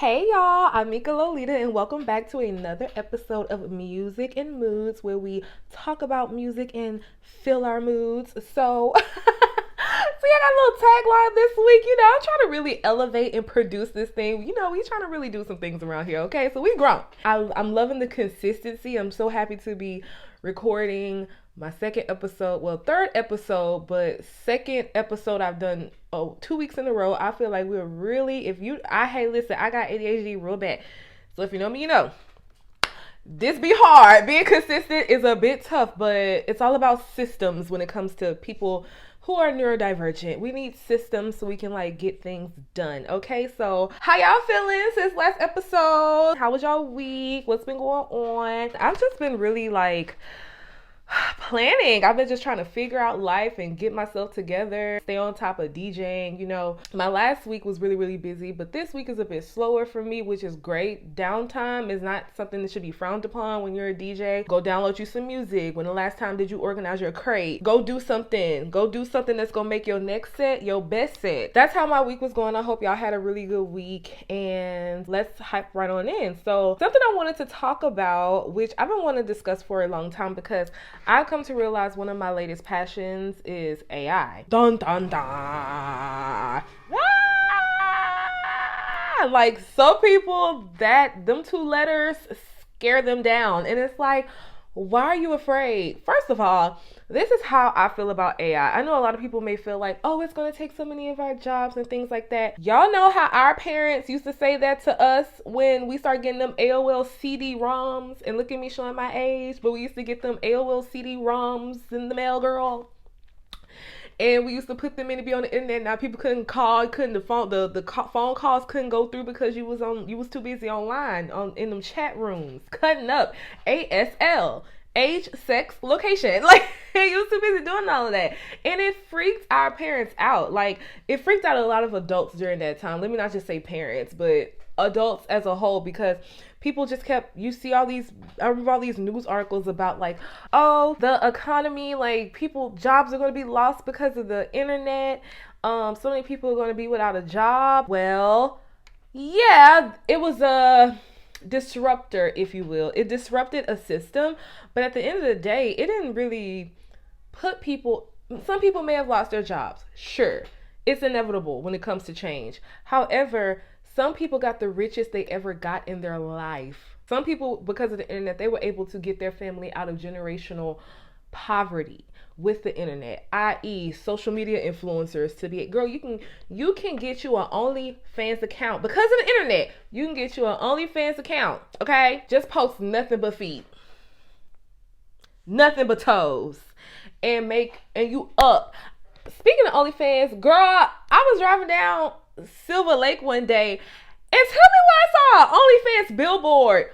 Hey y'all, I'm Mika Lolita and welcome back to another episode of Music and Moods where we talk about music and fill our moods. I got a little tagline this week. I'm trying to really elevate and produce this thing. We trying to really do some things around here, okay? So we've grown. I'm loving the consistency. I'm so happy to be recording my second episode, well, third episode, but second episode I've done 2 weeks in a row. I feel like we're really, hey, listen, I got ADHD real bad. So if you know me, you know. This be hard. Being consistent is a bit tough, but it's all about systems when it comes to people who are neurodivergent. We need systems so we can get things done. Okay, so how y'all feeling since last episode? How was y'all week? What's been going on? I've just been really planning. I've been just trying to figure out life and get myself together, stay on top of DJing. My last week was really, really busy, but this week is a bit slower for me, which is great. Downtime is not something that should be frowned upon when you're a DJ. Go download you some music. When the last time did you organize your crate? Go do something. Go do something that's gonna make your next set your best set. That's how my week was going. I hope y'all had a really good week, and let's hype right on in. So something I wanted to talk about, which I've been wanting to discuss for a long time, because I've come to realize one of my latest passions is AI. Dun dun dun. Ah! Some people, them two letters scare them down, and it's like, why are you afraid? First of all, this is how I feel about AI. I know a lot of people may feel like, oh, it's going to take so many of our jobs and things like that. Y'all know how our parents used to say that to us when we started getting them AOL CD-ROMs, and look at me showing my age, but we used to get them AOL CD-ROMs in the mail, girl. And we used to put them in to be on the internet. Now people couldn't call, the phone calls couldn't go through because you was too busy online in them chat rooms cutting up ASL. Age, sex, location. You was too busy doing all of that. And it freaked our parents out. It freaked out a lot of adults during that time. Let me not just say parents, but adults as a whole, because people just I remember all these news articles about the economy, jobs are going to be lost because of the internet. So many people are going to be without a job. Well, yeah, it was a disruptor, if you will. It disrupted a system, but at the end of the day, it didn't really put some people may have lost their jobs. Sure, it's inevitable when it comes to change. However, some people got the richest they ever got in their life. Some people, because of the internet, they were able to get their family out of generational poverty with the internet, i.e. social media influencers. Girl, you can get you an OnlyFans account. Because of the internet, you can get you an OnlyFans account, okay? Just post nothing but feet, nothing but toes, and you up. Speaking of OnlyFans, girl, I was driving down Silver Lake one day, and tell me why I saw an OnlyFans billboard,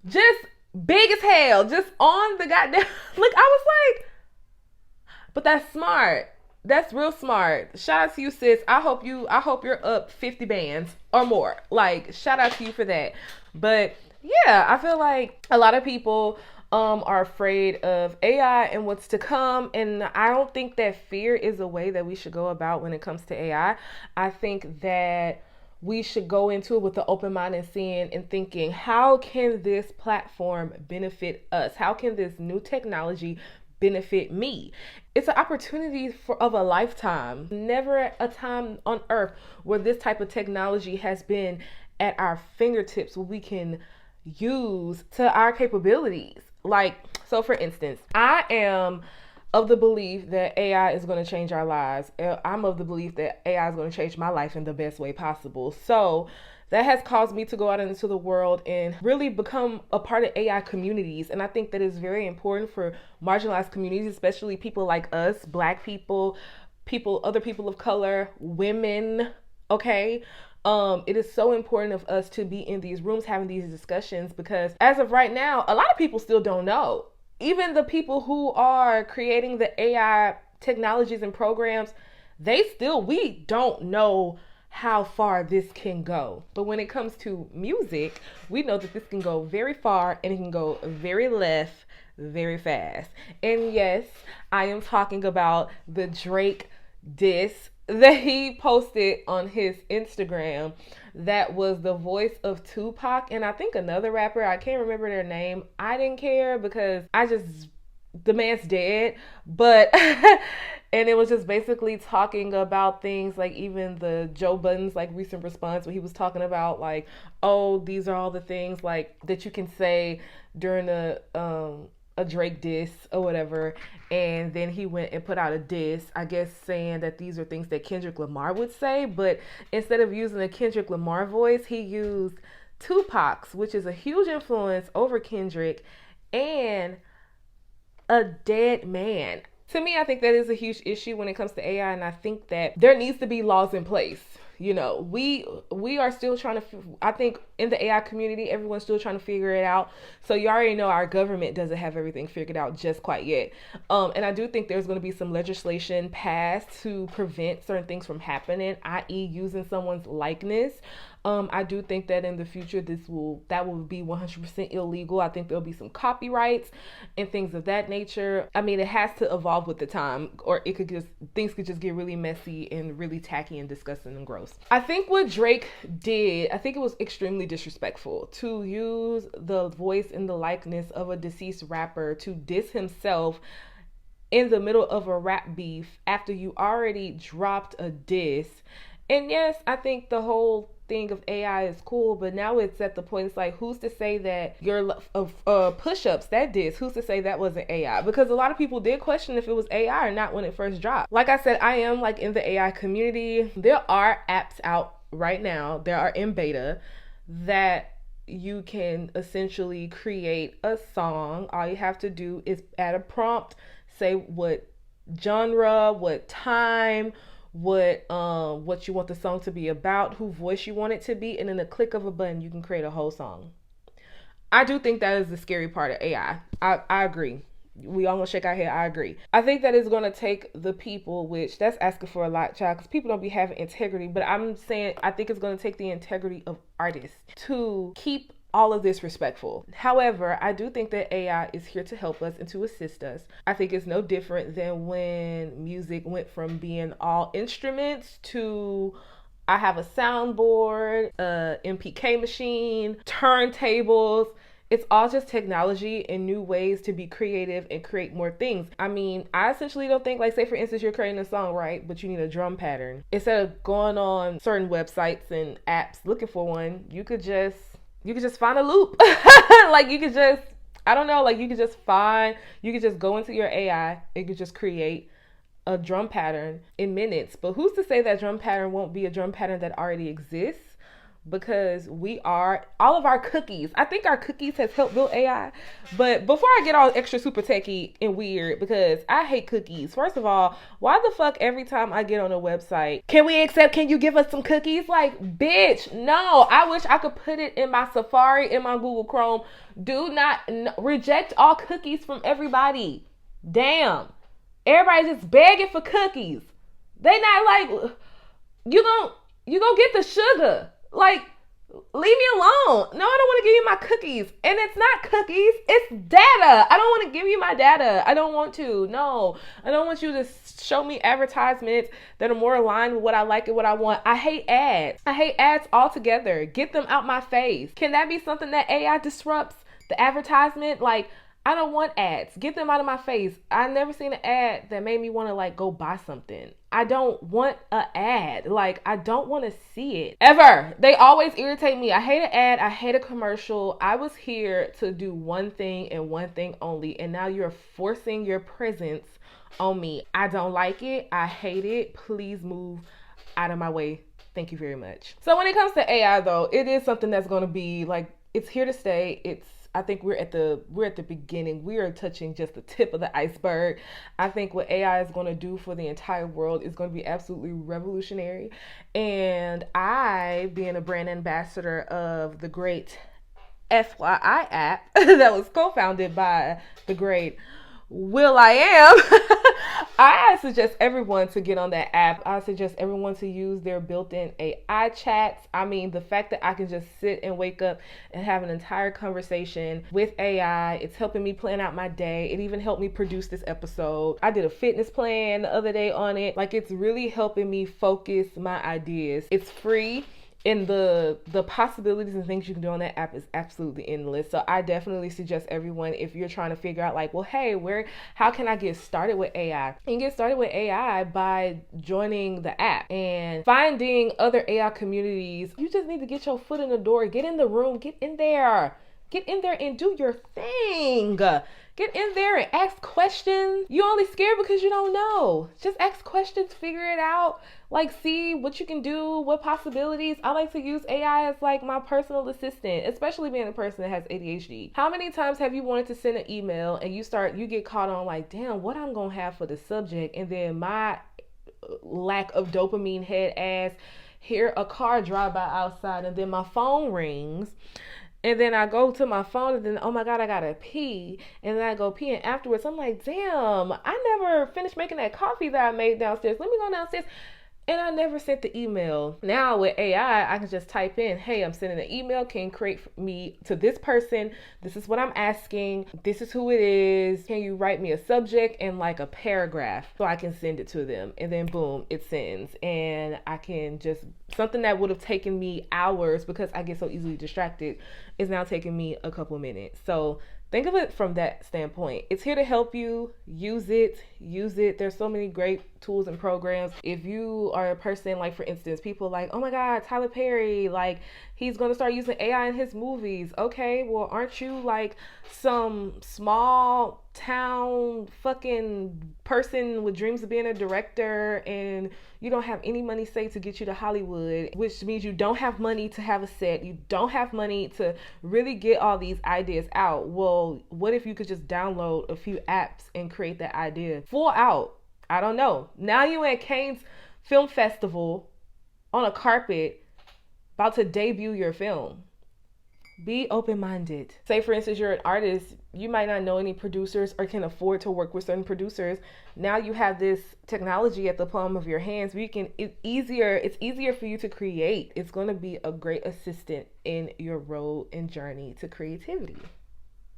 just big as hell, just on the goddamn. Look, I was like, but that's smart. That's real smart. Shout out to you, sis. I hope you're up 50 bands or more. Shout out to you for that. But yeah, I feel like a lot of people are afraid of AI and what's to come, and I don't think that fear is a way that we should go about when it comes to AI. I think that we should go into it with an open mind and seeing and thinking, how can this platform benefit us? How can this new technology benefit me? It's an opportunity of a lifetime. Never a time on earth where this type of technology has been at our fingertips, where we can use to our capabilities. So for instance, I am of the belief that AI is going to change our lives. I'm of the belief that AI is going to change my life in the best way possible. So that has caused me to go out into the world and really become a part of AI communities. And I think that is very important for marginalized communities, especially people like us, Black people, other people of color, women, okay? It is so important of us to be in these rooms having these discussions, because as of right now, a lot of people still don't know. Even the people who are creating the AI technologies and programs, we don't know how far this can go. But when it comes to music, we know that this can go very far and it can go very left very fast. And yes, I am talking about the Drake diss that he posted on his Instagram that was the voice of Tupac and I think another rapper. I can't remember their name. I didn't care because the man's dead. But and it was just basically talking about things like even the Joe Budden's like recent response where he was talking about like, oh, these are all the things like that you can say during a Drake diss or whatever. And then he went and put out a diss, I guess saying that these are things that Kendrick Lamar would say, but instead of using a Kendrick Lamar voice, he used Tupac's, which is a huge influence over Kendrick, and a dead man. To me, I think that is a huge issue when it comes to AI, and I think that there needs to be laws in place. You know, we are still trying to, I think in the AI community, everyone's still trying to figure it out. So you already know our government doesn't have everything figured out just quite yet. And I do think there's going to be some legislation passed to prevent certain things from happening, i.e. using someone's likeness. I do think that in the future that will be 100% illegal. I think there'll be some copyrights and things of that nature. I mean, it has to evolve with the time, or things could just get really messy and really tacky and disgusting and gross. I think what Drake did, I think it was extremely disrespectful to use the voice and the likeness of a deceased rapper to diss himself in the middle of a rap beef after you already dropped a diss. And yes, I think the whole thing of AI is cool, but now it's at the point, it's like, who's to say that your push-ups, that diss, who's to say that wasn't AI? Because a lot of people did question if it was AI or not when it first dropped. Like I said, I am like in the AI community. There are apps out right now, there are in beta, that you can essentially create a song. All you have to do is add a prompt, say what genre, what time, what you want the song to be about, who voice you want it to be, and in a click of a button you can create a whole song. I do think that is the scary part of AI. I agree. We all gonna shake our head. I agree. I think that is gonna take the people, which that's asking for a lot, child, because people don't be having integrity. But I'm saying I think it's gonna take the integrity of artists to keep all of this respectful. However, I do think that AI is here to help us and to assist us. I think it's no different than when music went from being all instruments to I have a soundboard, a MPK machine, turntables. It's all just technology and new ways to be creative and create more things. I mean, I essentially don't think, like, say for instance, you're creating a song, right? But you need a drum pattern. Instead of going on certain websites and apps looking for one, you could just find a loop. Like you could just, I don't know, like you could just go into your AI, it could just create a drum pattern in minutes. But who's to say that drum pattern won't be a drum pattern that already exists? Because all of our cookies, I think our cookies has helped build AI. But before I get all extra super techie and weird, because I hate cookies. First of all, why the fuck every time I get on a website, can you give us some cookies? Like, bitch, no. I wish I could put it in my Safari, in my Google Chrome. Do not reject all cookies from everybody. Damn. Everybody just begging for cookies. They not like, you gon' get the sugar. Like, leave me alone. No, I don't want to give you my cookies. And it's not cookies, it's data. I don't want to give you my data. I don't want to. No, I don't want you to show me advertisements that are more aligned with what I like and what I want. I hate ads. I hate ads altogether. Get them out my face. Can that be something that AI disrupts? The advertisement? Like, I don't want ads. Get them out of my face. I never seen an ad that made me want to like go buy something. I don't want an ad. Like, I don't want to see it. Ever. They always irritate me. I hate an ad. I hate a commercial. I was here to do one thing and one thing only. And now you're forcing your presence on me. I don't like it. I hate it. Please move out of my way. Thank you very much. So when it comes to AI though, it is something that's going to be like, it's here to stay. I think we're at the beginning. We are touching just the tip of the iceberg. I think what AI is going to do for the entire world is going to be absolutely revolutionary. And I, being a brand ambassador of the great FYI app that was co-founded by the great Will I Am, I suggest everyone to get on that app. I suggest everyone to use their built-in AI chats. I mean, the fact that I can just sit and wake up and have an entire conversation with AI, it's helping me plan out my day. It even helped me produce this episode. I did a fitness plan the other day on it. Like, it's really helping me focus my ideas. It's free. And the possibilities and things you can do on that app is absolutely endless. So I definitely suggest everyone, if you're trying to figure out like, well, hey, how can I get started with AI? You can get started with AI by joining the app and finding other AI communities. You just need to get your foot in the door, get in the room, get in there and do your thing. Get in there and ask questions. You're only scared because you don't know. Just ask questions, figure it out. Like, see what you can do, what possibilities. I like to use AI as like my personal assistant, especially being a person that has ADHD. How many times have you wanted to send an email and you get caught on like, damn, what I'm gonna have for the subject? And then my lack of dopamine head ass hear a car drive by outside, and then my phone rings. And then I go to my phone and then, oh my God, I gotta pee. And then I go pee, and afterwards I'm like, damn, I never finished making that coffee that I made downstairs. Let me go downstairs. And I never sent the email. Now with AI, I can just type in, hey, I'm sending an email. Can you create me to this person? This is what I'm asking. This is who it is. Can you write me a subject and like a paragraph so I can send it to them? And then boom, it sends. And I can just, something that would have taken me hours because I get so easily distracted is now taking me a couple minutes. So think of it from that standpoint. It's here to help you. Use it. There's so many great tools and programs. If you are a person, like for instance, people like, oh my God, Tyler Perry, like he's going to start using AI in his movies. Okay, well, aren't you like some small town fucking person with dreams of being a director, and you don't have any money saved to get you to Hollywood, which means you don't have money to have a set. You don't have money to really get all these ideas out. Well, what if you could just download a few apps and create that idea full out? I don't know. Now you at Cannes Film Festival on a carpet about to debut your film. Be open-minded. Say for instance, you're an artist, you might not know any producers or can afford to work with certain producers. Now you have this technology at the palm of your hands where it's easier for you to create. It's going to be a great assistant in your road and journey to creativity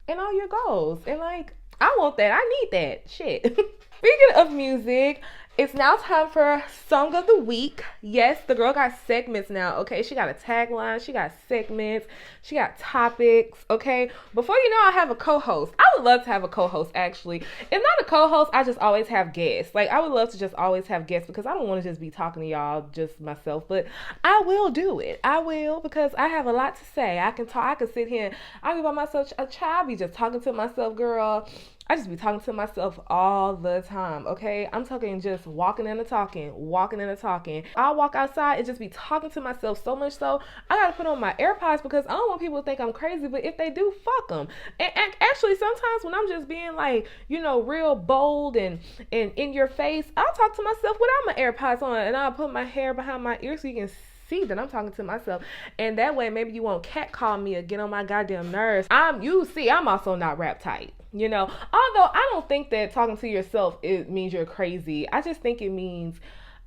and all your goals. And like, I want that. I need that shit. Speaking of music, it's now time for Song of the Week. Yes, the girl got segments now, okay? She got a tagline, she got segments, she got topics, okay? Before you know, I have a co-host. I would love to have a co-host, actually. If not a co-host, I just always have guests. Like, I would love to just always have guests because I don't want to just be talking to y'all, just myself. But I will do it. I will, because I have a lot to say. I can talk, I can sit here, I'll be by myself, a child, be just talking to myself, girl. I just be talking to myself all the time, okay? I'm talking just walking and talking. I'll walk outside and just be talking to myself so much so I gotta put on my AirPods because I don't want people to think I'm crazy, but if they do, fuck them. And actually, sometimes when I'm just being like, you know, real bold and in your face, I'll talk to myself without my AirPods on, and I'll put my hair behind my ears so you can see that I'm talking to myself, and that way maybe you won't catcall me or get on my goddamn nerves. I'm also not rap tight, you know, although I don't think that talking to yourself means you're crazy. I just think it means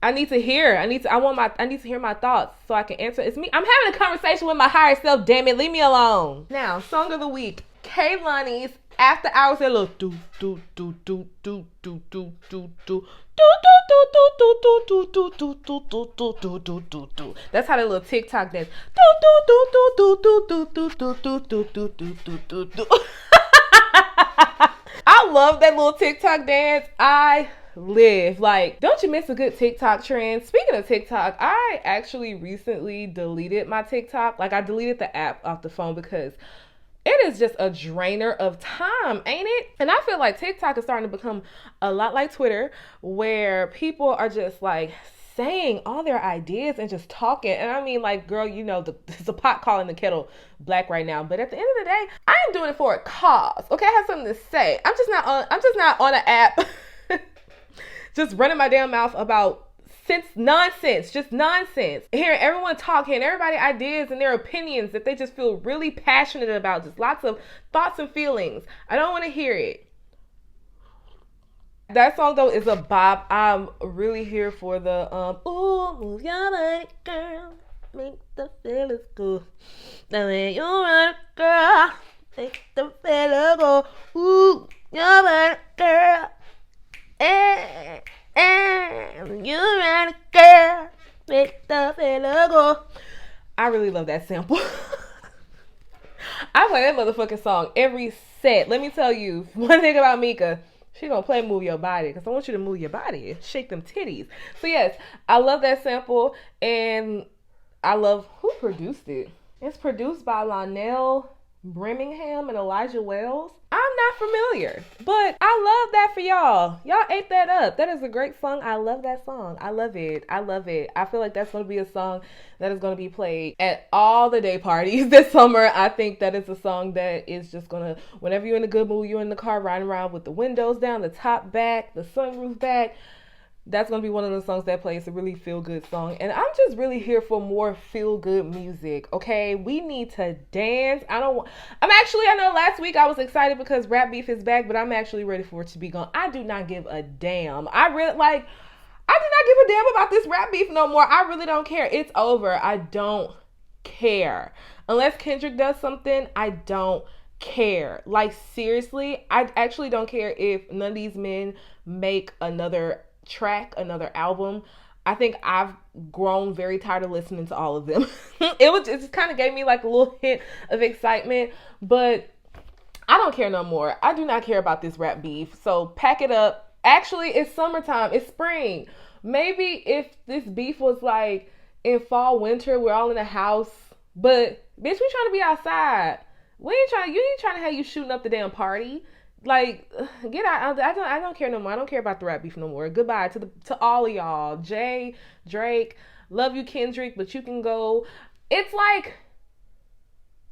I need to hear my thoughts so I can answer. It's me. I'm having a conversation with my higher self, damn it, leave me alone. Now, Song of the Week, Kehlani's After Hours. That little do do do do do do do do do. That's how that little TikTok dance. I love that little TikTok dance. I live. Like, don't you miss a good TikTok trend? Speaking of TikTok, I actually recently deleted my TikTok. Like, I deleted the app off the phone because it is just a drainer of time, ain't it? And I feel like TikTok is starting to become a lot like Twitter, where people are just like saying all their ideas and just talking. And I mean, like, girl, you know, there's a pot calling the kettle black right now. But at the end of the day, I am doing it for a cause. Okay, I have something to say. I'm just not on an app just running my damn mouth about nonsense. Hearing everyone talk, hearing everybody ideas and their opinions that they just feel really passionate about, just lots of thoughts and feelings. I don't want to hear it. That song though is a bop. I'm really here for the ooh, move your body, girl, make the feelings go. The way you run, girl, make the feelings go. Ooh, your body, girl, you run, girl, make the feelings go. I really love that sample. I play that motherfucking song every set. Let me tell you one thing about Mika. She gonna play Move Your Body because I want you to move your body, shake them titties. So yes, I love that sample, and I love who produced it. It's produced by Lionel Birmingham and Elijah Wells. I'm not familiar, but I love that for y'all. Y'all ate that up. That is a great song. I love that song. I love it. I love it. I feel like that's going to be a song that is going to be played at all the day parties this summer. I think that is a song that is just going to, whenever you're in a good mood, you're in the car riding around with the windows down, the top back, the sunroof back. That's going to be one of the songs that plays. A really feel-good song. And I'm just really here for more feel-good music, okay? We need to dance. I know last week I was excited because Rap Beef is back, but I'm actually ready for it to be gone. I do not give a damn. I do not give a damn about this Rap Beef no more. I really don't care. It's over. I don't care. Unless Kendrick does something, I don't care. Like, seriously, I actually don't care if none of these men make another track, another album. I think I've grown very tired of listening to all of them. It just kind of gave me like a little hint of excitement, but I don't care no more. I do not care about this Rap Beef. So pack it up. Actually, it's summertime. It's spring. Maybe if this beef was like in fall, winter, we're all in the house, but bitch, we trying to be outside. You ain't trying to have you shooting up the damn party. Like, get out. I don't care no more. I don't care about the Rap Beef no more. Goodbye to all of y'all. Jay, Drake, love you, Kendrick, but you can go. It's like,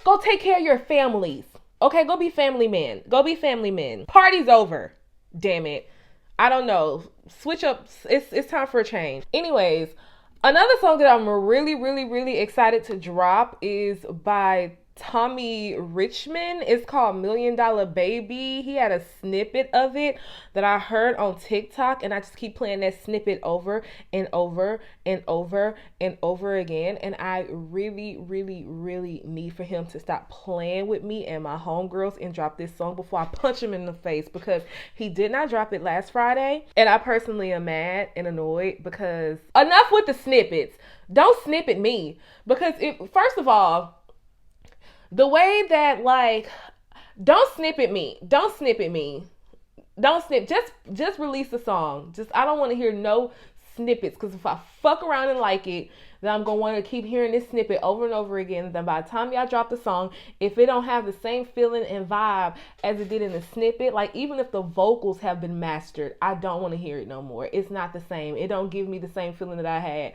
go take care of your families. Okay, go be family men. Go be family men. Party's over. Damn it. I don't know. Switch up. It's time for a change. Anyways, another song that I'm really, really, really excited to drop is by Tommy Richman. It's called $1 Million Baby. He had a snippet of it that I heard on TikTok, and I just keep playing that snippet over and over and over and over again. And I really, really, really need for him to stop playing with me and my homegirls and drop this song before I punch him in the face, because he did not drop it last Friday. And I personally am mad and annoyed because enough with the snippets. Don't snippet me, because first of all, the way that, like, don't snippet me. Don't snippet me. Don't snip. Just release the song. I don't want to hear no snippets, because if I fuck around and like it, then I'm going to want to keep hearing this snippet over and over again. Then by the time y'all drop the song, if it don't have the same feeling and vibe as it did in the snippet, like, even if the vocals have been mastered, I don't want to hear it no more. It's not the same. It don't give me the same feeling that I had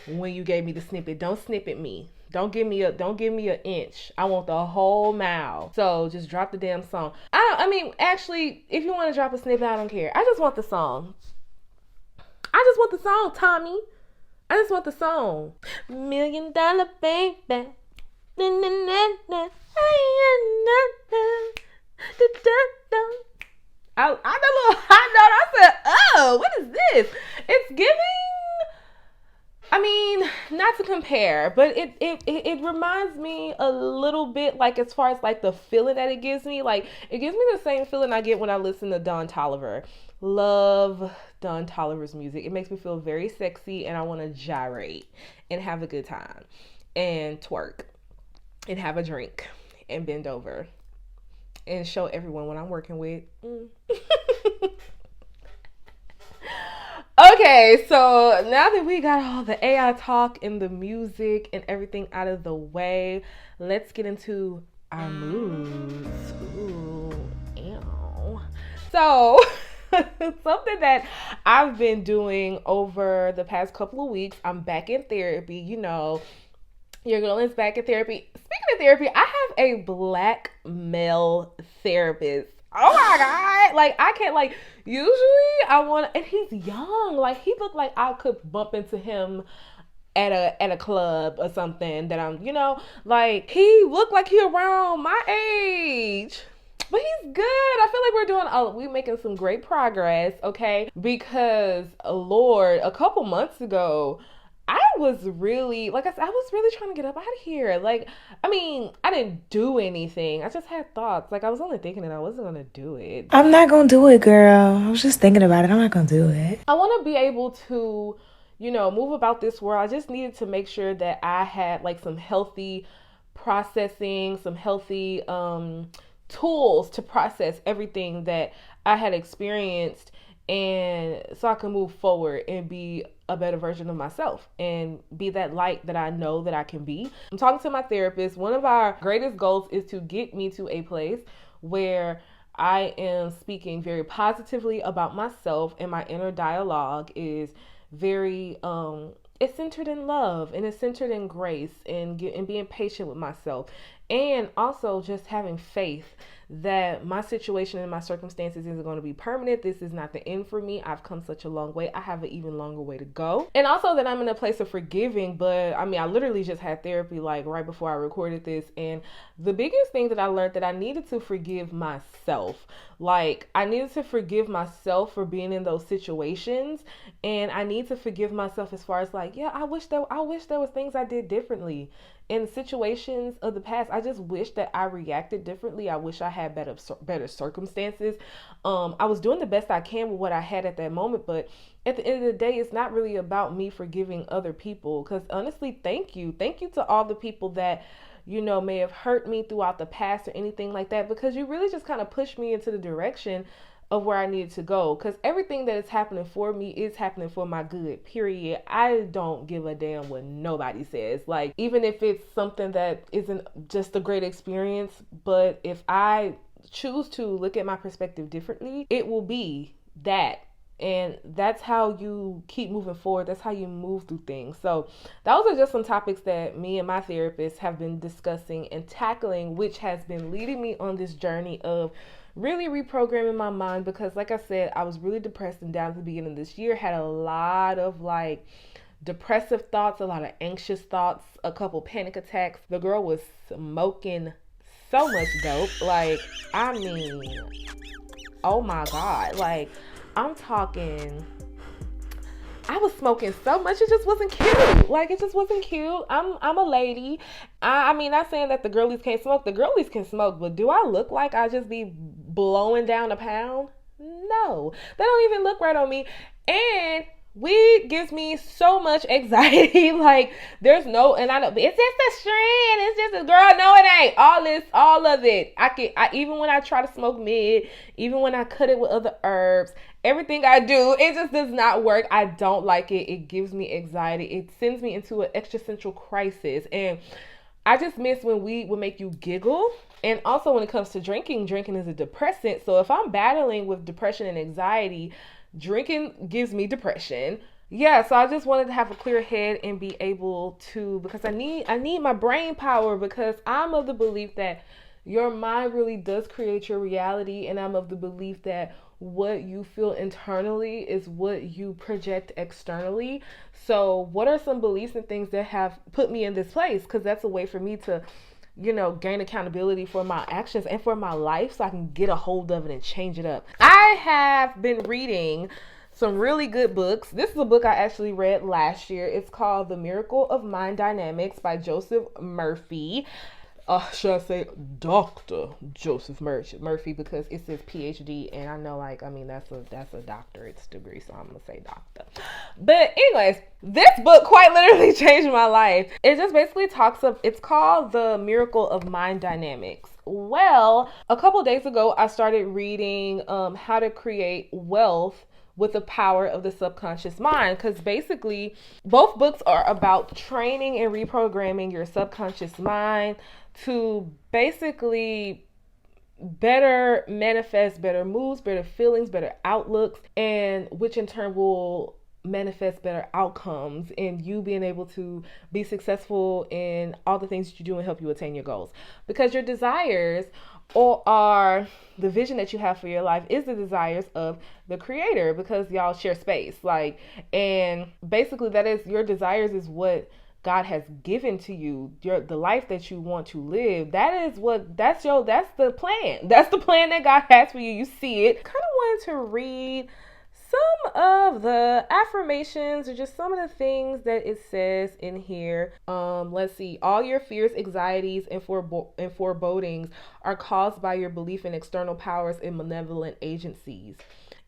when you gave me the snippet. Don't snippet me. Don't give me an inch. I want the whole mile. So just drop the damn song. Actually, if you want to drop a snippet, I don't care. I just want the song. I just want the song, Tommy. I just want the song. $1 Million Baby. I know a little high note. I said, oh, what is this? It's giving, not to compare, but it reminds me a little bit, like, as far as like the feeling that it gives me, like, it gives me the same feeling I get when I listen to Don Toliver. Love Don Toliver's music. It makes me feel very sexy, and I want to gyrate and have a good time and twerk and have a drink and bend over and show everyone what I'm working with. Okay, so now that we got all the AI talk and the music and everything out of the way, let's get into our moods. Ooh, ew. So, something that I've been doing over the past couple of weeks, I'm back in therapy. You know, your girl is back in therapy. Speaking of therapy, I have a black male therapist. Oh my God. Like, I can't, like, usually and he's young. Like, he looked like I could bump into him at a club or something that I'm, like, he looked like he around my age. But he's good. I feel like we're making some great progress, okay? Because, Lord, a couple months ago, I was really, like I said, I was really trying to get up out of here. Like, I mean, I didn't do anything. I just had thoughts. Like, I was only thinking that I wasn't going to do it. I'm not gonna do it, girl. I was just thinking about it. I'm not gonna do it. I want to be able to, move about this world. I just needed to make sure that I had like some healthy processing, some healthy tools to process everything that I had experienced, and so I can move forward and be a better version of myself and be that light that I know that I can be. I'm talking to my therapist. One of our greatest goals is to get me to a place where I am speaking very positively about myself, and my inner dialogue is very it's centered in love, and it's centered in grace, and being patient with myself, and also just having faith that my situation and my circumstances isn't going to be permanent. This is not the end for me. I've come such a long way. I have an even longer way to go. And also that I'm in a place of forgiving. But I mean, I literally just had therapy like right before I recorded this. And the biggest thing that I learned, that I needed to forgive myself. Like, I needed to forgive myself for being in those situations. And I need to forgive myself as far as like, yeah, I wish there was things I did differently. In situations of the past, I just wish that I reacted differently. I wish I had better circumstances. I was doing the best I can with what I had at that moment, but at the end of the day, it's not really about me forgiving other people. Because honestly, thank you to all the people that may have hurt me throughout the past or anything like that, because you really just kind of pushed me into the direction of where I needed to go. Because everything that is happening for me is happening for my good, period. I don't give a damn what nobody says. Like, even if it's something that isn't just a great experience, but if I choose to look at my perspective differently, it will be that. And that's how you keep moving forward. That's how you move through things. So those are just some topics that me and my therapist have been discussing and tackling, which has been leading me on this journey of really reprogramming my mind. Because like I said, I was really depressed and down at the beginning of this year, had a lot of like depressive thoughts, a lot of anxious thoughts, a couple panic attacks. The girl was smoking so much dope. Like, I mean, oh my God. Like, I'm talking, I was smoking so much, it just wasn't cute. Like, it just wasn't cute. I'm a lady. I mean, not saying that the girlies can't smoke. The girlies can smoke, but do I look like I just be blowing down a pound? No. They don't even look right on me. And weed gives me so much anxiety. Like, there's no, and I know it's just a strand. It's just a girl. No, it ain't. All of it. I even when I try to smoke mid, even when I cut it with other herbs, everything I do, it just does not work. I don't like it. It gives me anxiety. It sends me into an existential crisis. And I just miss when weed would make you giggle. And also when it comes to drinking is a depressant. So if I'm battling with depression and anxiety, drinking gives me depression. Yeah, so I just wanted to have a clear head and be able to, because I need my brain power, because I'm of the belief that your mind really does create your reality, and I'm of the belief that what you feel internally is what you project externally. So what are some beliefs and things that have put me in this place? Because that's a way for me to gain accountability for my actions and for my life, so I can get a hold of it and change it up. I have been reading some really good books. This is a book I actually read last year. It's called The Miracle of Mind Dynamics by Joseph Murphy. Should I say Dr. Joseph Murphy, because it says PhD, and I know, like, I mean, that's a doctorate degree, so I'm gonna say doctor. But anyways, this book quite literally changed my life. It just basically it's called The Miracle of Mind Dynamics. Well, a couple days ago, I started reading How to Create Wealth with the Power of the Subconscious Mind, because basically both books are about training and reprogramming your subconscious mind to basically better manifest better moods, better feelings, better outlooks, and which in turn will manifest better outcomes in you being able to be successful in all the things that you do and help you attain your goals. Because your desires are the vision that you have for your life is the desires of the creator, because y'all share space. Like, and basically that is, your desires is what God has given to you, the life that you want to live. That's the plan. That's the plan that God has for you. You see it. Kind of wanted to read some of the affirmations or just some of the things that it says in here. Let's see. All your fears, anxieties, and forebodings are caused by your belief in external powers and malevolent agencies.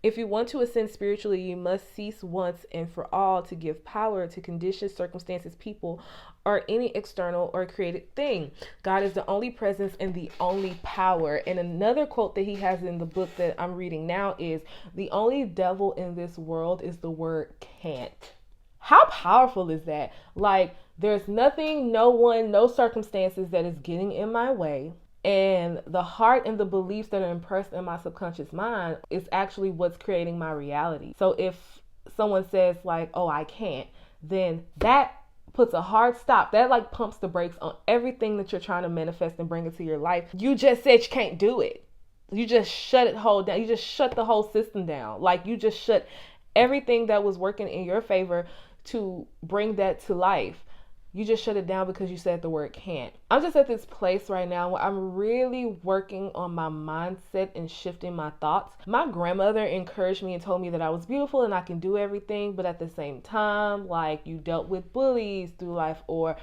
If you want to ascend spiritually, you must cease once and for all to give power to conditions, circumstances, people, or any external or created thing. God is the only presence and the only power. And another quote that he has in the book that I'm reading now is, the only devil in this world is the word can't. How powerful is that? Like, there's nothing, no one, no circumstances that is getting in my way. And the heart and the beliefs that are impressed in my subconscious mind is actually what's creating my reality. So if someone says like, oh, I can't, then that puts a hard stop. That like pumps the brakes on everything that you're trying to manifest and bring into your life. You just said you can't do it. You just shut it whole down. You just shut the whole system down. Like you just shut everything that was working in your favor to bring that to life. You just shut it down because you said the word can't. I'm just at this place right now where I'm really working on my mindset and shifting my thoughts. My grandmother encouraged me and told me that I was beautiful and I can do everything, but at the same time, like, you dealt with bullies through life, or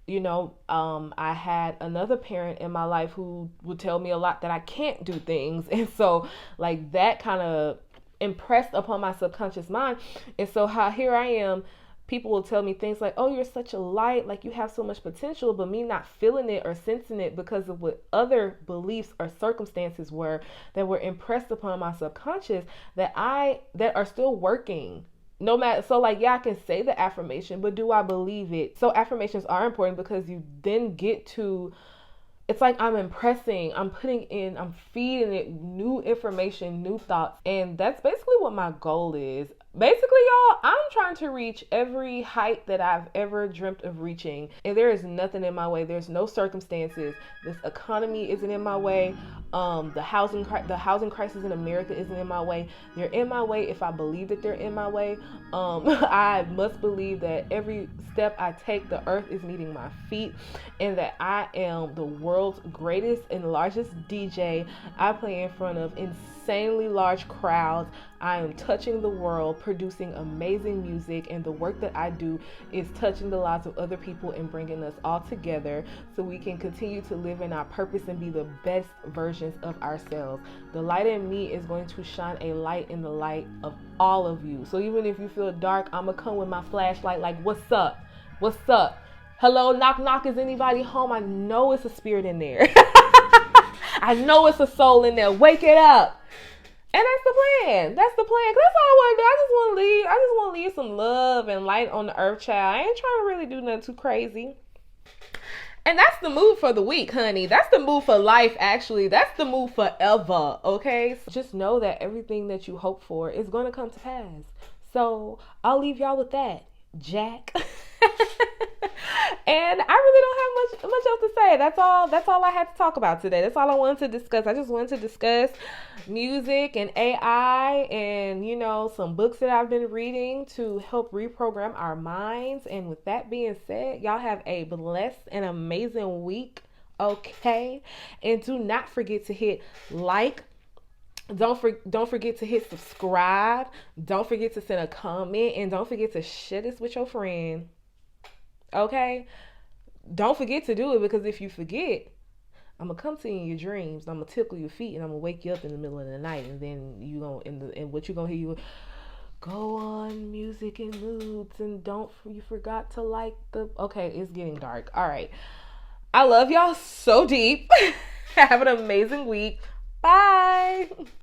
I had another parent in my life who would tell me a lot that I can't do things. And so like that kind of impressed upon my subconscious mind. And so here I am, people will tell me things like, oh, you're such a light, like you have so much potential, but me not feeling it or sensing it because of what other beliefs or circumstances were that were impressed upon my subconscious that are still working. No matter, so like, yeah, I can say the affirmation, but do I believe it? So affirmations are important because you then get to, it's like I'm impressing, I'm feeding it new information, new thoughts. And that's basically what my goal is. Basically, y'all, I'm trying to reach every height that I've ever dreamt of reaching. And there is nothing in my way. There's no circumstances. This economy isn't in my way. The housing crisis in America isn't in my way. They're in my way if I believe that they're in my way. I must believe that every step I take, the earth is meeting my feet, and that I am the world's greatest and largest DJ. I play in front of insanely large crowds. I am touching the world, producing amazing music, and the work that I do is touching the lives of other people and bringing us all together so we can continue to live in our purpose and be the best versions of ourselves. The light in me is going to shine a light in the light of all of you. So even if you feel dark, I'm gonna come with my flashlight like, what's up? What's up? Hello, knock, knock. Is anybody home? I know it's a spirit in there. I know it's a soul in there. Wake it up. And that's the plan. That's the plan. That's all I want to do. I just want to leave some love and light on the earth, child. I ain't trying to really do nothing too crazy. And that's the move for the week, honey. That's the move for life, actually. That's the move forever, okay? So just know that everything that you hope for is going to come to pass. So I'll leave y'all with that, Jack. And I really don't have much else to say. That's all I had to talk about today. That's all I wanted to discuss. I just wanted to discuss music and AI and, some books that I've been reading to help reprogram our minds. And with that being said, y'all have a blessed and amazing week, okay? And do not forget to hit like. Don't forget to hit subscribe. Don't forget to send a comment. And don't forget to share this with your friend. Okay? Don't forget to do it, because if you forget, I'm going to come to you in your dreams. I'm going to tickle your feet and I'm going to wake you up in the middle of the night. And then and what you're going to hear, you go on music and moods, and you forgot to like okay, it's getting dark. All right. I love y'all so deep. Have an amazing week. Bye.